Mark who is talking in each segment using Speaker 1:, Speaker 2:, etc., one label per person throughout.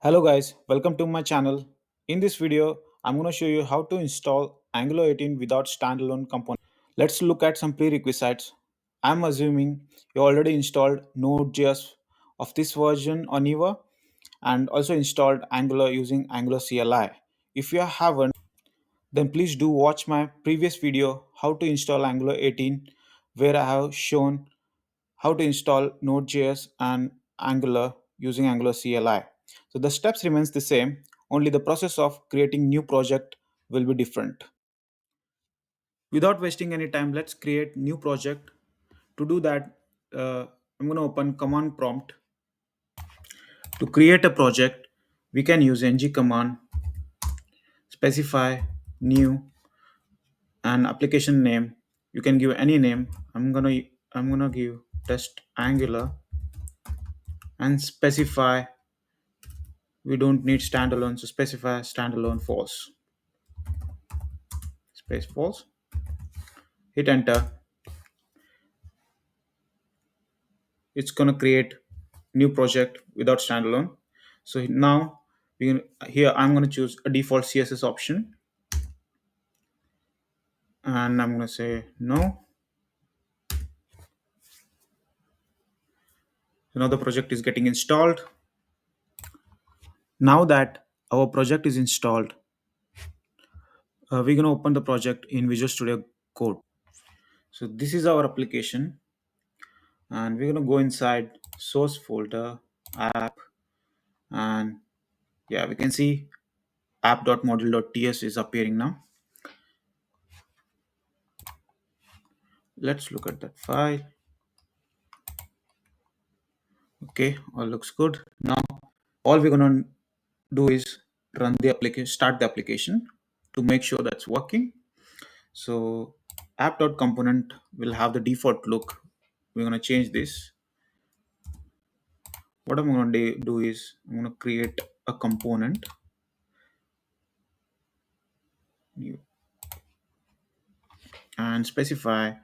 Speaker 1: Hello guys, welcome to my channel. In this video, I'm going to show you how to install Angular 18 without standalone component. Let's look at some prerequisites. I'm assuming you already installed Node.js of this version on Eva and also installed Angular using Angular CLI. If you haven't, then please do watch my previous video how to install Angular 18 where I have shown how to install Node.js and Angular using Angular CLI. So the steps remains the same, only the process of creating new project will be different. Without wasting any time, let's create new project. To do that, I'm going to open command prompt. To create a project, we can use ng command, specify new and application name. You can give any name. I'm gonna give test Angular and specify. We don't need standalone, so specify standalone false, space false. Hit enter. It's gonna create new project without standalone. So now here I'm gonna choose a default CSS option, and I'm gonna say no. So now the project is getting installed. Now that our project is installed, we're gonna open the project in Visual Studio Code. So this is our application, and we're gonna go inside source folder, app, and yeah, we can see app.module.ts is appearing now. Let's look at that file. Okay, all looks good. Now all we're gonna do is run the application, start the application to make sure that's working. So app.component will have the default look. We're gonna change this. What I'm gonna do is I'm gonna create a component new and specify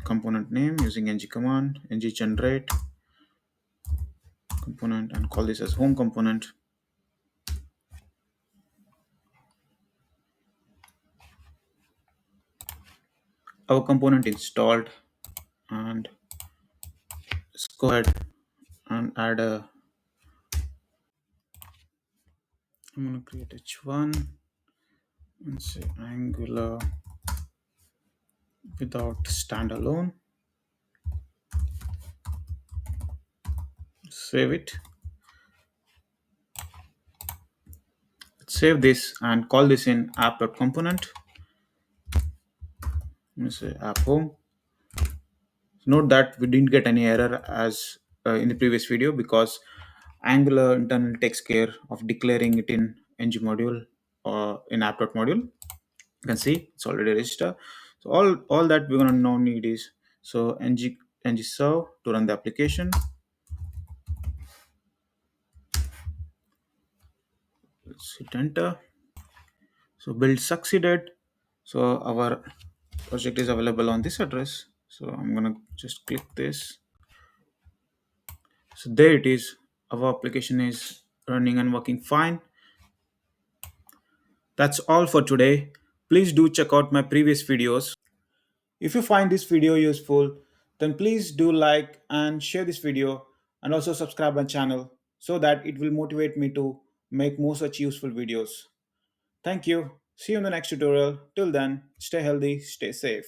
Speaker 1: component name using ng command, ng generate component, and call this as home component. Our component installed, and let's go ahead and add a. I'm going to create h1 and say Angular without standalone. Save it. Let's save this and call this in app.component. I'm going to say app home. Note that we didn't get any error as in the previous video because Angular internal takes care of declaring it in ng module or in app.module. You can see it's already registered. So all that we're gonna now need is so ng serve to run the application. Let's hit enter. So build succeeded. So our project is available on this address. So I'm gonna just click this. So there it is. Our application is running and working fine. That's all for today. Please do check out my previous videos. If you find this video useful, then please do like and share this video and also subscribe my channel so that it will motivate me to make more such useful videos. Thank you. See you in the next tutorial. Till then, stay healthy, stay safe.